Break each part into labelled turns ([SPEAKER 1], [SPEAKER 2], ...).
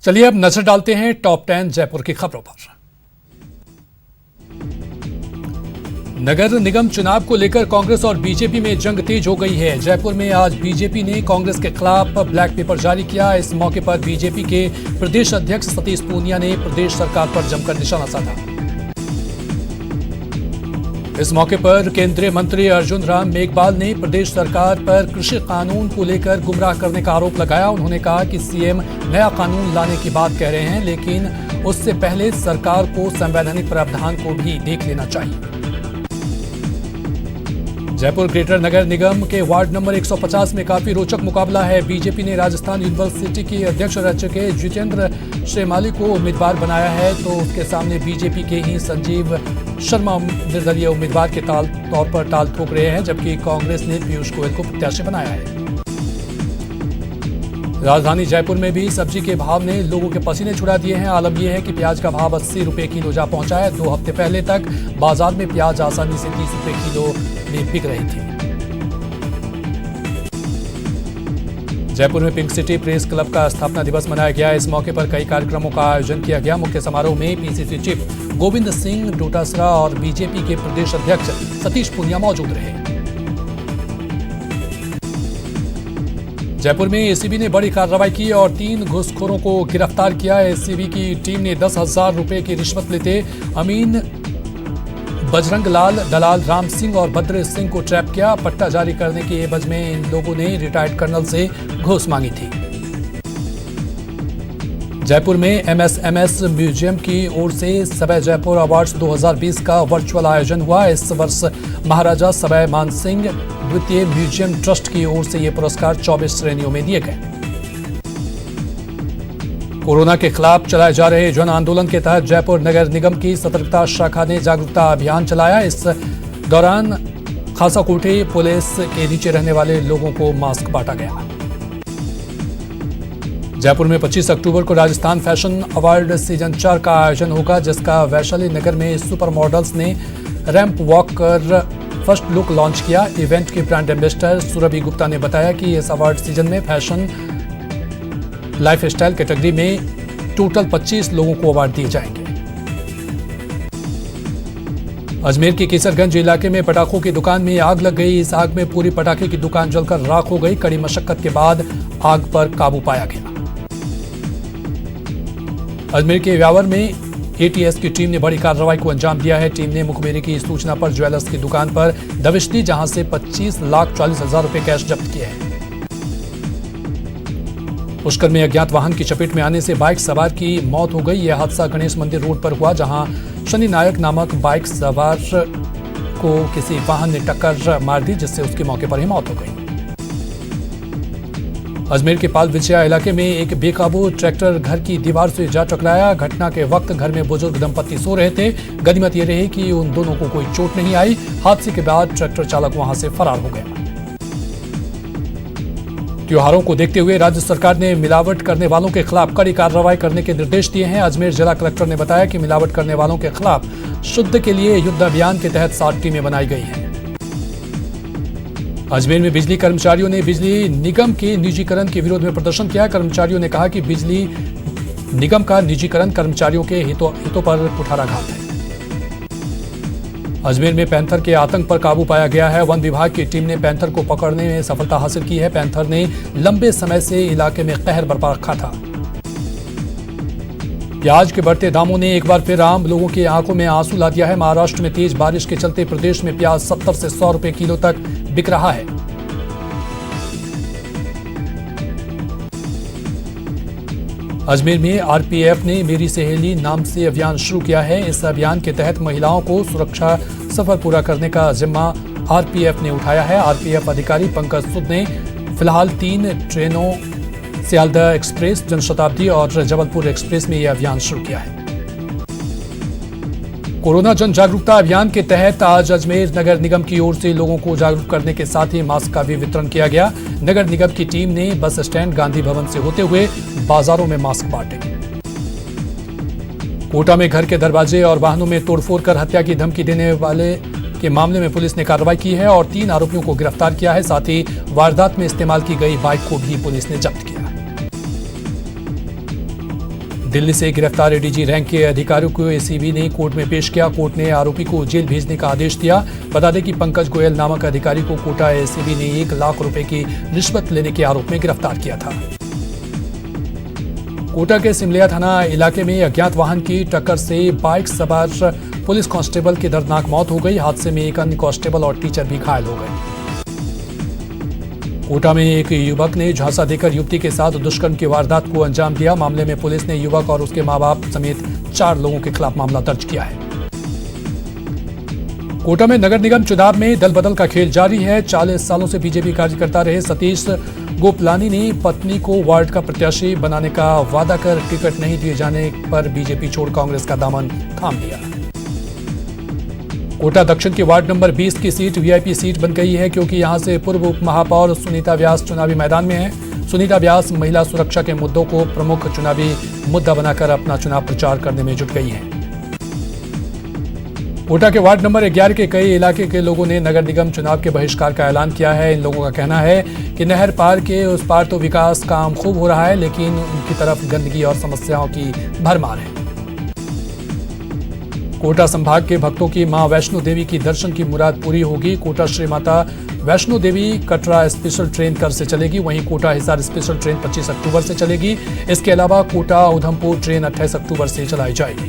[SPEAKER 1] चलिए अब नजर डालते हैं टॉप 10 जयपुर की खबरों पर। नगर निगम चुनाव को लेकर कांग्रेस और बीजेपी में जंग तेज हो गई है। जयपुर में आज बीजेपी ने कांग्रेस के खिलाफ ब्लैक पेपर जारी किया। इस मौके पर बीजेपी के प्रदेश अध्यक्ष सतीश पूनिया ने प्रदेश सरकार पर जमकर निशाना साधा। इस मौके पर केंद्रीय मंत्री अर्जुन राम मेघवाल ने प्रदेश सरकार पर कृषि कानून को लेकर गुमराह करने का आरोप लगाया। उन्होंने कहा कि सीएम नया कानून लाने की बात कह रहे हैं, लेकिन उससे पहले सरकार को संवैधानिक प्रावधान को भी देख लेना चाहिए। जयपुर ग्रेटर नगर निगम के वार्ड नंबर 150 में काफी रोचक मुकाबला है। बीजेपी ने राजस्थान यूनिवर्सिटी के अध्यक्ष रह चुके जितेंद्र श्रीमाली को उम्मीदवार बनाया है, तो उसके सामने बीजेपी के ही संजीव शर्मा निर्दलीय उम्मीदवार के तौर पर टाल ठोक रहे हैं, जबकि कांग्रेस ने पीयूष गोयल को प्रत्याशी बनाया है। राजधानी जयपुर में भी सब्जी के भाव ने लोगों के पसीने छुड़ा दिए हैं। आलम यह है कि प्याज का भाव 80 रुपए किलो जा पहुंचा है। 2 हफ्ते पहले तक बाजार में प्याज आसानी से 30 रुपए किलो में बिक रही थी। जयपुर में पिंक सिटी प्रेस क्लब का स्थापना दिवस मनाया गया। इस मौके पर कई कार्यक्रमों का आयोजन किया गया। मुख्य समारोह में पीसीसी चीफ गोविंद सिंह डोटासरा और बीजेपी के प्रदेश अध्यक्ष सतीश पूनिया मौजूद रहे। जयपुर में एसीबी ने बड़ी कार्रवाई की और 3 घूसखोरों को गिरफ्तार किया। एसीबी की टीम ने 10,000 रुपए की रिश्वत लेते अमीन, बजरंग लाल, दलाल राम सिंह और भद्र सिंह को ट्रैप किया। पट्टा जारी करने के एवज में इन लोगों ने रिटायर्ड कर्नल से घूस मांगी थी। जयपुर में एमएसएमएस म्यूजियम की ओर से सवै जयपुर अवार्ड्स 2020 का वर्चुअल आयोजन हुआ। इस वर्ष महाराजा सवै मान सिंह द्वितीय म्यूजियम ट्रस्ट की ओर से ये पुरस्कार 24 श्रेणियों में दिए गए। कोरोना के खिलाफ चलाए जा रहे जन आंदोलन के तहत जयपुर नगर निगम की सतर्कता शाखा ने जागरूकता अभियान चलाया। इस दौरान खासाकोठी पुलिस के नीचे रहने वाले लोगों को मास्क बांटा गया। जयपुर में 25 अक्टूबर को राजस्थान फैशन अवार्ड सीजन 4 का आयोजन होगा, जिसका वैशाली नगर में सुपर मॉडल्स ने रैंप वॉक कर फर्स्ट लुक लॉन्च किया। इवेंट के ब्रांड एम्बेसडर सुरभि गुप्ता ने बताया कि इस अवार्ड सीजन में फैशन लाइफस्टाइल कैटेगरी में टोटल 25 लोगों को अवार्ड दिए जाएंगे। अजमेर के केसरगंज इलाके में पटाखों की दुकान में आग लग गई। इस आग में पूरी पटाखे की दुकान जलकर राख हो गई। कड़ी मशक्कत के बाद आग पर काबू पाया गया। अजमेर के व्यावर में एटीएस की टीम ने बड़ी कार्रवाई को अंजाम दिया है। टीम ने मुखबिरी की सूचना पर ज्वेलर्स की दुकान पर दबिश दी, जहां से 25,40,000 रुपए कैश जब्त किए हैं। पुष्कर में अज्ञात वाहन की चपेट में आने से बाइक सवार की मौत हो गई। यह हादसा गणेश मंदिर रोड पर हुआ, जहां शनि नायक नामक बाइक सवार को किसी वाहन ने टक्कर मार दी, जिससे उसकी मौके पर ही मौत हो गई। अजमेर के पाल विजया इलाके में एक बेकाबू ट्रैक्टर घर की दीवार से जा टकराया। घटना के वक्त घर में बुजुर्ग दंपति सो रहे थे। गनीमत ये रही कि उन दोनों को कोई चोट नहीं आई। हादसे के बाद ट्रैक्टर चालक वहां से फरार हो गया। त्योहारों को देखते हुए राज्य सरकार ने मिलावट करने वालों के खिलाफ कड़ी कार्रवाई करने के निर्देश दिए हैं। अजमेर जिला कलेक्टर ने बताया कि मिलावट करने वालों के खिलाफ शुद्ध के लिए युद्ध अभियान के तहत 7 टीमें बनाई गई हैं। अजमेर में बिजली कर्मचारियों ने बिजली निगम के निजीकरण के विरोध में प्रदर्शन किया। कर्मचारियों ने कहा कि बिजली निगम का निजीकरण कर्मचारियों के हितों पर कुठाराघात है। अजमेर में पैंथर के आतंक पर काबू पाया गया है। वन विभाग की टीम ने पैंथर को पकड़ने में सफलता हासिल की है। पैंथर ने लंबे समय से इलाके में कहर बरपा रखा था। प्याज के बढ़ते दामों ने एक बार फिर आम लोगों की आंखों में आंसू ला दिया है। महाराष्ट्र में तेज बारिश के चलते प्रदेश में प्याज 70 से 100 रुपए किलो तक बिक रहा है। अजमेर में आरपीएफ ने मेरी सहेली नाम से अभियान शुरू किया है। इस अभियान के तहत महिलाओं को सुरक्षा सफर पूरा करने का जिम्मा आरपीएफ ने उठाया है। आरपीएफ अधिकारी पंकज सुद ने फिलहाल 3 ट्रेनों सियालदह एक्सप्रेस, जनशताब्दी और जबलपुर एक्सप्रेस में यह अभियान शुरू किया है। कोरोना जन जागरूकता अभियान के तहत आज अजमेर नगर निगम की ओर से लोगों को जागरूक करने के साथ ही मास्क का भी वितरण किया गया। नगर निगम की टीम ने बस स्टैंड, गांधी भवन से होते हुए बाजारों में मास्क बांटे। कोटा में घर के दरवाजे और वाहनों में तोड़फोड़ कर हत्या की धमकी देने वाले के मामले में पुलिस ने कार्रवाई की है और 3 आरोपियों को गिरफ्तार किया है। साथ ही वारदात में इस्तेमाल की गई बाइक को भी पुलिस ने जब्त किया। दिल्ली से गिरफ्तार एडीजी रैंक के अधिकारियों को एसीबी ने कोर्ट में पेश किया। कोर्ट ने आरोपी को जेल भेजने का आदेश दिया। बता दें कि पंकज गोयल नामक अधिकारी को कोटा एसीबी ने 1 लाख रुपए की रिश्वत लेने के आरोप में गिरफ्तार किया था। कोटा के सिमलिया थाना इलाके में अज्ञात वाहन की टक्कर से बाइक सवार पुलिस कांस्टेबल की दर्दनाक मौत हो गई। हादसे में एक अन्य कांस्टेबल और टीचर भी घायल हो गए। कोटा में एक युवक ने झांसा देकर युवती के साथ दुष्कर्म की वारदात को अंजाम दिया। मामले में पुलिस ने युवक और उसके मां बाप समेत 4 लोगों के खिलाफ मामला दर्ज किया है। कोटा में नगर निगम चुनाव में दल बदल का खेल जारी है। 40 सालों से बीजेपी कार्यकर्ता रहे सतीश गोपलानी ने पत्नी को वार्ड का प्रत्याशी बनाने का वादा कर टिकट नहीं दिए जाने पर बीजेपी छोड़ कांग्रेस का दामन थाम लिया। कोटा दक्षिण के वार्ड नंबर 20 की सीट वीआईपी सीट बन गई है, क्योंकि यहां से पूर्व उप महापौर सुनीता व्यास चुनावी मैदान में है। सुनीता व्यास महिला सुरक्षा के मुद्दों को प्रमुख चुनावी मुद्दा बनाकर अपना चुनाव प्रचार करने में जुट गई हैं। कोटा के वार्ड नंबर 11 के कई इलाके के लोगों ने नगर निगम चुनाव के बहिष्कार का ऐलान किया है। इन लोगों का कहना है कि नहर पार के उस पार तो विकास काम खूब हो रहा है, लेकिन उनकी तरफ गंदगी और समस्याओं की भरमार है। कोटा संभाग के भक्तों की मां वैष्णो देवी की दर्शन की मुराद पूरी होगी। कोटा श्री माता वैष्णो देवी कटरा स्पेशल ट्रेन कल से चलेगी। वहीं कोटा हिसार स्पेशल ट्रेन 25 अक्टूबर से चलेगी। इसके अलावा कोटा उधमपुर ट्रेन 28 अक्टूबर से चलाई जाएगी।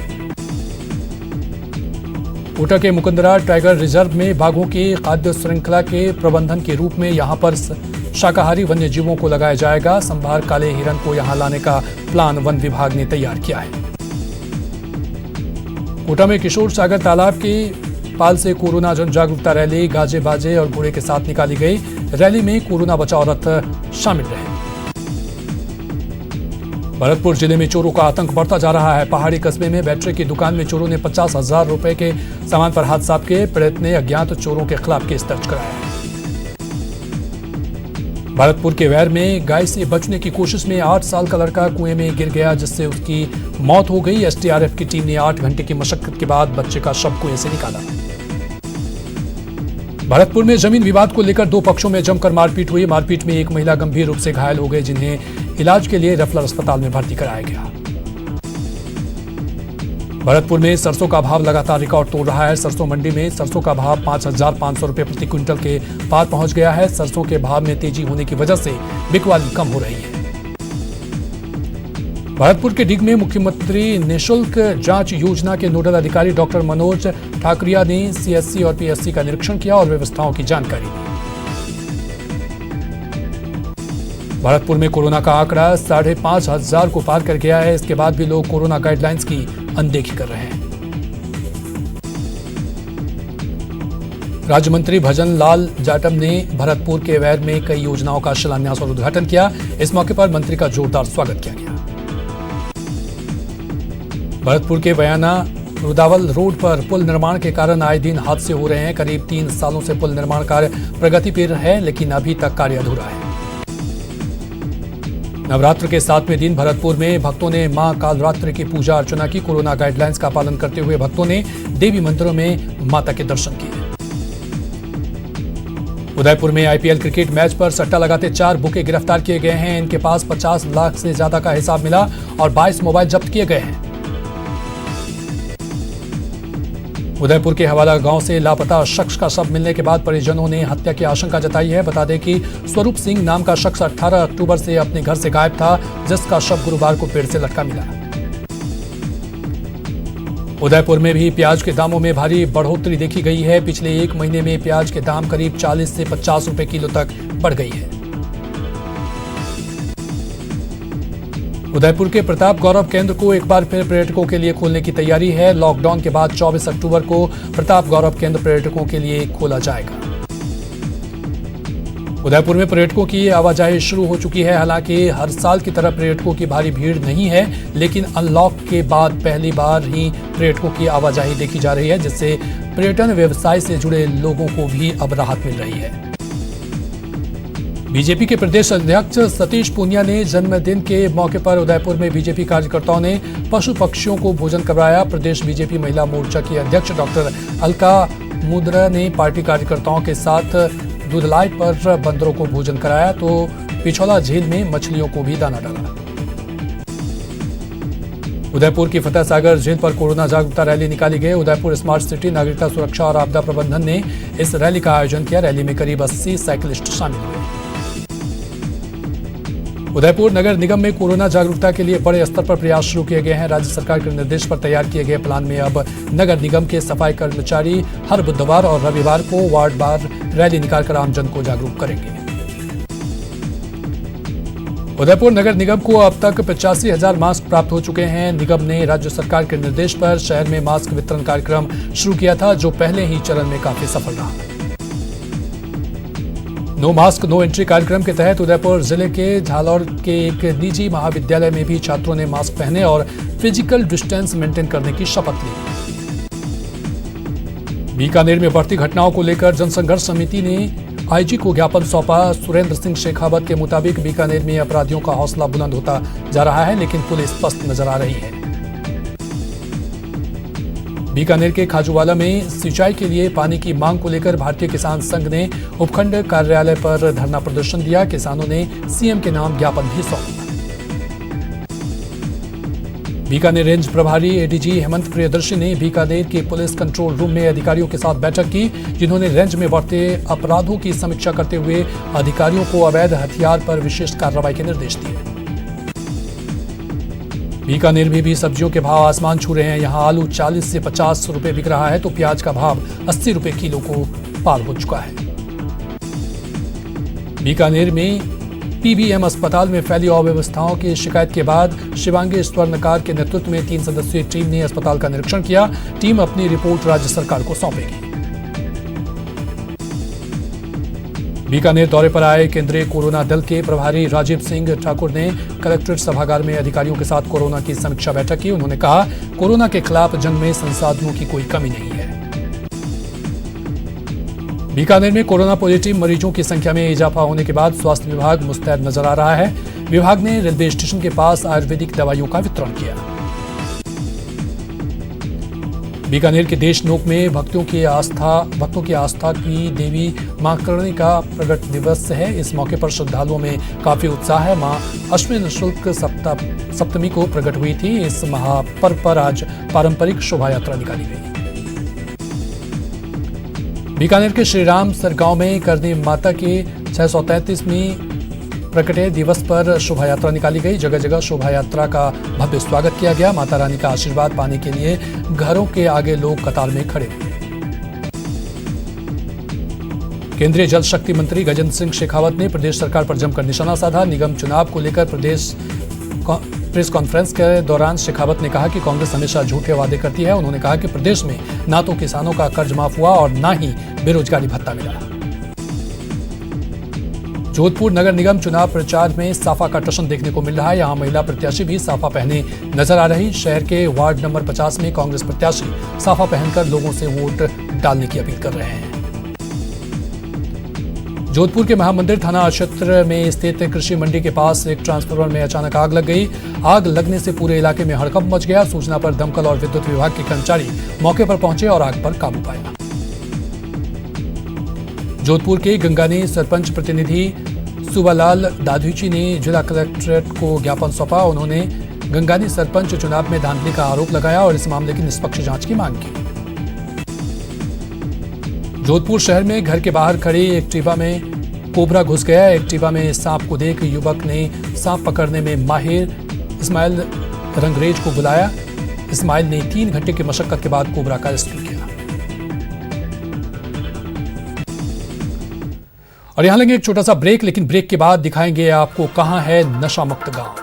[SPEAKER 1] कोटा के मुकुंदरा टाइगर रिजर्व में बाघों की खाद्य श्रृंखला के प्रबंधन के रूप में यहां पर शाकाहारी वन्य जीवों को लगाया जाएगा। संभार काले हिरन को यहां लाने का प्लान वन विभाग ने तैयार किया है। कोटा में किशोर सागर तालाब की पाल से कोरोना जन जागरूकता रैली गाजे बाजे और घोड़े के साथ निकाली गई। रैली में कोरोना बचाव रथ शामिल रहे। भरतपुर जिले में चोरों का आतंक बढ़ता जा रहा है। पहाड़ी कस्बे में बैटरी की दुकान में चोरों ने 50,000 रुपए के सामान पर हाथ साफ किए। पीड़ित ने अज्ञात चोरों के खिलाफ केस दर्ज कराया है। भरतपुर के वैर में गाय से बचने की कोशिश में 8 साल का लड़का कुएं में गिर गया, जिससे उसकी मौत हो गई। एसडीआरएफ की टीम ने 8 घंटे की मशक्कत के बाद बच्चे का शव कुएं से निकाला। भरतपुर में जमीन विवाद को लेकर 2 पक्षों में जमकर मारपीट हुई। मारपीट में एक महिला गंभीर रूप से घायल हो गई, जिन्हें इलाज के लिए रेफरल अस्पताल में भर्ती कराया गया। भरतपुर में सरसों का भाव लगातार रिकॉर्ड तोड़ रहा है। सरसों मंडी में सरसों का भाव 5,500 रुपए प्रति क्विंटल के पार पहुंच गया है। सरसों के भाव में तेजी होने की वजह से बिकवाली कम हो रही है। भरतपुर के डिग में मुख्यमंत्री निःशुल्क जांच योजना के नोडल अधिकारी डॉक्टर मनोज ठाकुरिया ने सीएससी और पीएससी का निरीक्षण किया और व्यवस्थाओं की जानकारी दी। भरतपुर में कोरोना का आंकड़ा 5,500 को पार कर गया है। इसके बाद भी लोग कोरोना गाइडलाइंस की अनदेखी कर रहे हैं। राज्य मंत्री भजन लाल जाटव ने भरतपुर के वैर में कई योजनाओं का शिलान्यास और उद्घाटन किया। इस मौके पर मंत्री का जोरदार स्वागत किया गया। भरतपुर के बयाना रुदावल रोड पर पुल निर्माण के कारण आए दिन हादसे हो रहे हैं। करीब 3 सालों से पुल निर्माण कार्य प्रगति पर है, लेकिन अभी तक कार्य अधूरा है। नवरात्र के 7वें दिन भरतपुर में भक्तों ने मां कालरात्रि की पूजा अर्चना की। कोरोना गाइडलाइंस का पालन करते हुए भक्तों ने देवी मंदिरों में माता के दर्शन किए। उदयपुर में आईपीएल क्रिकेट मैच पर सट्टा लगाते 4 बुके गिरफ्तार किए गए हैं। इनके पास 50 लाख से ज्यादा का हिसाब मिला और 22 मोबाइल जब्त किए गए हैं। उदयपुर के हवाला गांव से लापता शख्स का शव मिलने के बाद परिजनों ने हत्या की आशंका जताई है। बता दें कि स्वरूप सिंह नाम का शख्स 18 अक्टूबर से अपने घर से गायब था, जिसका शव गुरुवार को पेड़ से लटका मिला। उदयपुर में भी प्याज के दामों में भारी बढ़ोतरी देखी गई है। पिछले 1 महीने में प्याज के दाम करीब 40 से 50 रुपए किलो तक बढ़ गई है। उदयपुर के प्रताप गौरव केंद्र को एक बार फिर पर्यटकों के लिए खोलने की तैयारी है। लॉकडाउन के बाद 24 अक्टूबर को प्रताप गौरव केंद्र पर्यटकों के लिए खोला जाएगा। उदयपुर में पर्यटकों की आवाजाही शुरू हो चुकी है। हालांकि हर साल की तरह पर्यटकों की भारी भीड़ नहीं है, लेकिन अनलॉक के बाद पहली बार ही पर्यटकों की आवाजाही देखी जा रही है, जिससे पर्यटन व्यवसाय से जुड़े लोगों को भी अब राहत मिल रही है। बीजेपी के प्रदेश अध्यक्ष सतीश पूनिया ने जन्मदिन के मौके पर उदयपुर में बीजेपी कार्यकर्ताओं ने पशु पक्षियों को भोजन करवाया। प्रदेश बीजेपी महिला मोर्चा की अध्यक्ष डॉक्टर अलका मुद्रा ने पार्टी कार्यकर्ताओं के साथ दूधलाई पर बंदरों को भोजन कराया, तो पिछौला झील में मछलियों को भी दाना डाला। उदयपुर की फतेह सागर झील पर कोरोना जागरूकता रैली निकाली गई। उदयपुर स्मार्ट सिटी नागरिकता सुरक्षा और आपदा प्रबंधन ने इस रैली का आयोजन किया। रैली में करीब 80 साइकिलिस्ट शामिल हुए। उदयपुर नगर निगम में कोरोना जागरूकता के लिए बड़े स्तर पर प्रयास शुरू किए गए हैं। राज्य सरकार के निर्देश पर तैयार किए गए प्लान में अब नगर निगम के सफाई कर्मचारी हर बुधवार और रविवार को वार्ड बार रैली निकालकर आमजन को जागरूक करेंगे। उदयपुर नगर निगम को अब तक 85,000 मास्क प्राप्त हो चुके हैं। निगम ने राज्य सरकार के निर्देश पर शहर में मास्क वितरण कार्यक्रम शुरू किया था, जो पहले ही चरण में काफी सफल रहा। नो मास्क नो एंट्री कार्यक्रम के तहत उदयपुर जिले के झालौर के एक निजी महाविद्यालय में भी छात्रों ने मास्क पहने और फिजिकल डिस्टेंस मेंटेन करने की शपथ ली। बीकानेर में बढ़ती घटनाओं को लेकर जनसंघर्ष समिति ने आईजी को ज्ञापन सौंपा। सुरेंद्र सिंह शेखावत के मुताबिक बीकानेर में अपराधियों का हौसला बुलंद होता जा रहा है, लेकिन पुलिस पस्त नजर आ रही है। बीकानेर के खाजूवाला में सिंचाई के लिए पानी की मांग को लेकर भारतीय किसान संघ ने उपखंड कार्यालय पर धरना प्रदर्शन दिया। किसानों ने सीएम के नाम ज्ञापन भी सौंपा। बीकानेर रेंज प्रभारी एडीजी हेमंत प्रियदर्शी ने बीकानेर के पुलिस कंट्रोल रूम में अधिकारियों के साथ बैठक की, जिन्होंने रेंज में बढ़ते अपराधों की समीक्षा करते हुए अधिकारियों को अवैध हथियार पर विशेष कार्रवाई के निर्देश दिए। बीकानेर में भी सब्जियों के भाव आसमान छू रहे हैं। यहां आलू 40 से 50 रुपए बिक रहा है, तो प्याज का भाव 80 रुपए किलो को पार हो चुका है। बीकानेर में पीबीएम अस्पताल में फैली अव्यवस्थाओं की शिकायत के बाद शिवांगी स्वर्णकार के नेतृत्व में 3 सदस्यीय टीम ने अस्पताल का निरीक्षण किया। टीम अपनी रिपोर्ट राज्य सरकार को सौंपेगी। बीकानेर दौरे पर आए केंद्रीय कोरोना दल के प्रभारी राजीव सिंह ठाकुर ने कलेक्ट्रेट सभागार में अधिकारियों के साथ कोरोना की समीक्षा बैठक की। उन्होंने कहा, कोरोना के खिलाफ जंग में संसाधनों की कोई कमी नहीं है। बीकानेर में कोरोना पॉजिटिव मरीजों की संख्या में इजाफा होने के बाद स्वास्थ्य विभाग मुस्तैद नजर आ रहा है। विभाग ने रेलवे स्टेशन के पास आयुर्वेदिक दवाइयों का वितरण किया। बीकानेर के देशनोक में भक्तों की आस्था की देवी मां करणी का प्रगट दिवस है। इस मौके पर श्रद्धालुओं में काफी उत्साह है। मां अश्विन शुक्ल सप्तमी को प्रकट हुई थी। इस महापर्व पर आज पारंपरिक शोभा यात्रा निकाली गई। बीकानेर के श्रीराम सरगांव में करणी माता के 633वीं प्रकटे दिवस पर शोभा यात्रा निकाली गई। जगह जगह शोभा यात्रा का भव्य स्वागत किया गया। माता रानी का आशीर्वाद पाने के लिए घरों के आगे लोग कतार में खड़े हुए। केंद्रीय जल शक्ति मंत्री गजेंद्र सिंह शेखावत ने प्रदेश सरकार पर जमकर निशाना साधा। निगम चुनाव को लेकर प्रेस कॉन्फ्रेंस के दौरान शेखावत ने कहा कि कांग्रेस हमेशा झूठे वादे करती है। उन्होंने कहा कि प्रदेश में ना तो किसानों का कर्ज माफ हुआ और ना ही बेरोजगारी भत्ता मिला। जोधपुर नगर निगम चुनाव प्रचार में साफा का टशन देखने को मिल रहा है। यहां महिला प्रत्याशी भी साफा पहने नजर आ रही। शहर के वार्ड नंबर 50 में कांग्रेस प्रत्याशी साफा पहनकर लोगों से वोट डालने की अपील कर रहे हैं। जोधपुर के महामंदिर थाना क्षेत्र में स्थित कृषि मंडी के पास एक ट्रांसफार्मर में अचानक आग लग गई। आग लगने से पूरे इलाके में हड़कंप मच गया। सूचना पर दमकल और विद्युत विभाग के कर्मचारी मौके पर पहुंचे और आग पर काबू पाया। जोधपुर के गंगानी सरपंच प्रतिनिधि सुबालाल दाधुची ने जिला कलेक्ट्रेट को ज्ञापन सौंपा। उन्होंने गंगानी सरपंच चुनाव में धांधली का आरोप लगाया और इस मामले की निष्पक्ष जांच की मांग की। जोधपुर शहर में घर के बाहर खड़ी एक्टिवा में कोबरा घुस गया। एक्टिवा में सांप को देख युवक ने सांप पकड़ने में माहिर इस्माइल रंगरेज को बुलाया। इस्माइल ने 3 घंटे की मशक्कत के बाद कोबरा का रेस्क्यू किया। और यहां लेंगे एक छोटा सा ब्रेक, लेकिन ब्रेक के बाद दिखाएंगे आपको कहां है नशा मुक्त गांव।